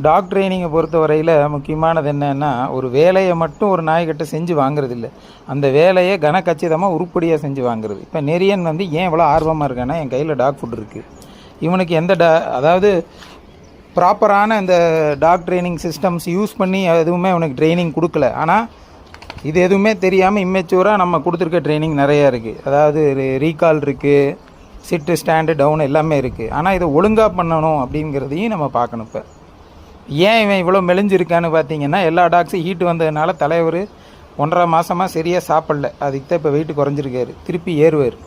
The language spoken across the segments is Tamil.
டாக் ட்ரைனிங்கை பொறுத்த வரையில் முக்கியமானது என்னென்னா, ஒரு வேலையை மட்டும் ஒரு நாய்கிட்ட செஞ்சு வாங்குறது இல்லை, அந்த வேலையை கனக்கச்சிதமாக உருப்படியாக செஞ்சு வாங்குறது. இப்போ நெரியன் வந்து ஏன் இவ்வளோ ஆர்வமாக இருக்கான்னா, என் கையில் டாக் ஃபுட் இருக்குது, இவனுக்கு எந்த அதாவது ப்ராப்பரான இந்த டாக் ட்ரைனிங் சிஸ்டம்ஸ் யூஸ் பண்ணி எதுவுமே அவனுக்கு ட்ரைனிங் கொடுக்கல. ஆனால் இது எதுவுமே தெரியாமல் இம்மெச்சூராக நம்ம கொடுத்துருக்க ட்ரைனிங் நிறையா இருக்குது. அதாவது ரீகால் இருக்குது, சிட்டு ஸ்டாண்டு டவுன் எல்லாமே இருக்குது. ஆனால் இதை ஒழுங்காக பண்ணணும் அப்படிங்கிறதையும் நம்ம பார்க்கணும். இப்போ ஏன் இவன் இவ்வளோ மெலிஞ்சிருக்கான்னு பார்த்தீங்கன்னா, எல்லா டாக்ஸும் ஹீட் வந்ததுனால தலைவர் 1.5 மாதமாக சரியாக சாப்பிடல, அதுக்கு தான் இப்போ வெயிட் குறைஞ்சிருக்காரு, திருப்பி ஏறுவார்.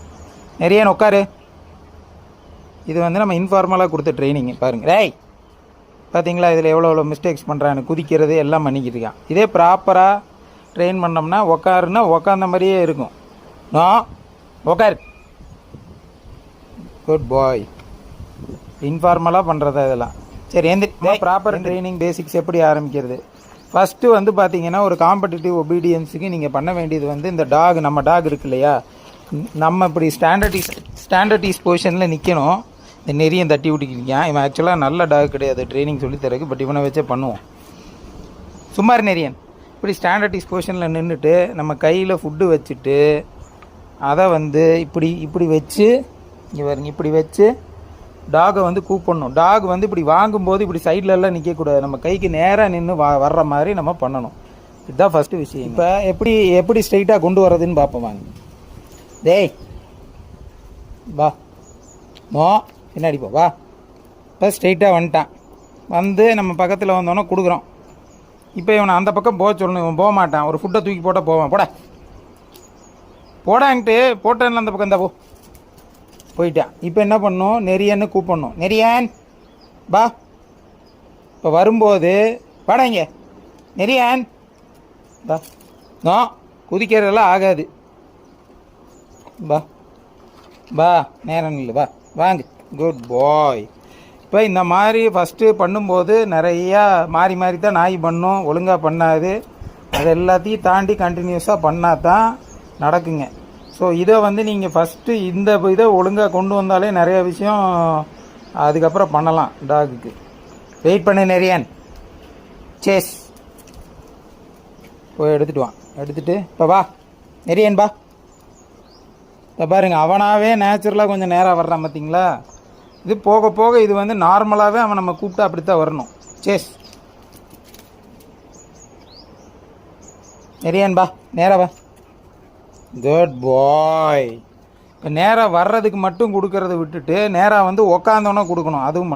நிறைய உட்காரு. இது வந்து நம்ம இன்ஃபார்மலாக கொடுத்த ட்ரைனிங்கு பாருங்கள். ரேய் பார்த்தீங்களா, இதில் எவ்வளோ மிஸ்டேக்ஸ் பண்ணுறான்னு, குதிக்கிறது எல்லாம் பண்ணிக்கிட்டு இருக்கான். இதே ப்ராப்பராக ட்ரெயின் பண்ணோம்னா உக்காருன்னா உக்காந்த மாதிரியே இருக்கும். உக்காரு, குட் பாய். இன்ஃபார்மலாக பண்ணுறதா இதெல்லாம். சரி, ப்ராப்பர் ட்ரைனிங் பேசிக்ஸ் எப்படி ஆரம்பிக்கிறது? ஃபஸ்ட்டு வந்து பார்த்தீங்கன்னா, ஒரு காம்படிட்டிவ் ஒபீடியன்ஸுக்கு நீங்கள் பண்ண வேண்டியது வந்து, இந்த டாக், நம்ம டாக் இருக்கு இல்லையா, நம்ம இப்படி ஸ்டாண்டர்டைஸ் பொசிஷனில் நிற்கணும். இந்த நெறியை தட்டி விட்டுக்கிட்டான். இவன் ஆக்சுவலாக நல்ல டாக் கிடையாது ட்ரைனிங் சொல்லித்தரக்கு, பட் இவனை வச்சே பண்ணுவோம். சுமார் நெறியன் இப்படி ஸ்டாண்டர்டைஸ் பொசிஷனில் நின்றுட்டு நம்ம கையில் ஃபுட்டு வச்சுட்டு அதை வந்து இப்படி வச்சு இப்படி வச்சு டாகை வந்து கூப்பிடணும். டாக் வந்து இப்படி வாங்கும்போது இப்படி சைட்லலாம் நிற்கக்கூடாது, நம்ம கைக்கு நேராக நின்று வர்ற மாதிரி நம்ம பண்ணணும். இதுதான் ஃபஸ்ட்டு விஷயம். இப்போ எப்படி ஸ்ட்ரைட்டாக கொண்டு வரதுன்னு பார்ப்போம் வாங்க. டேய் வா, பின்னாடி போ, வா. இப்போ ஸ்ட்ரைட்டாக வந்துட்டான். வந்து நம்ம பக்கத்தில் வந்தோன்னே கொடுக்குறோம். இப்போ இவனை அந்த பக்கம் போக சொல்லணும். இவன் போக மாட்டான், ஒரு ஃபுட்டை தூக்கி போட்டால் போவான். போடான்ட்டு போட்டேன்னு அந்த பக்கம் தான் போயிட்டான். இப்போ என்ன பண்ணணும், நெறியன்னு கூப்பிடணும். நெறியன் பா. இப்போ வரும்போது வாடா இங்கே நெறியன் பா. குதிக்கிறதெல்லாம் ஆகாது. பா நேரம் இல்லை, வா வாங்க, குட் பாய். இப்போ இந்த மாதிரி ஃபஸ்ட்டு பண்ணும்போது நிறையா மாறி தான் நாய் பண்ணும், ஒழுங்காக பண்ணாது. அது எல்லாத்தையும் தாண்டி கண்டினியூஸாக பண்ணால் தான் நடக்குங்க. ஸோ இதை வந்து நீங்கள் ஃபஸ்ட்டு இந்த இதை ஒழுங்காக கொண்டு வந்தாலே நிறைய விஷயம் அதுக்கப்புறம் பண்ணலாம் டாகுக்கு. வெயிட் பண்ண நெறியன், சேஸ் போய் எடுத்துகிட்டு வான். எடுத்துகிட்டு இப்போ வா நெறியன் பா. இப்போ பாருங்க, அவனாகவே நேச்சுரலாக கொஞ்சம் நேராக வர்றான் பார்த்தீங்களா. இது போக போக இது வந்து நார்மலாகவே அவன் நம்ம கூப்பிட்டா அப்படித்தான் வரணும். சேஸ் நெறியன் பா, நேராக வா, குட் பாய். இப்போ நேராக வர்றதுக்கு மட்டும் கொடுக்கறத விட்டுட்டு நேராக வந்து உக்காந்தோன்னே கொடுக்கணும். அதுவும்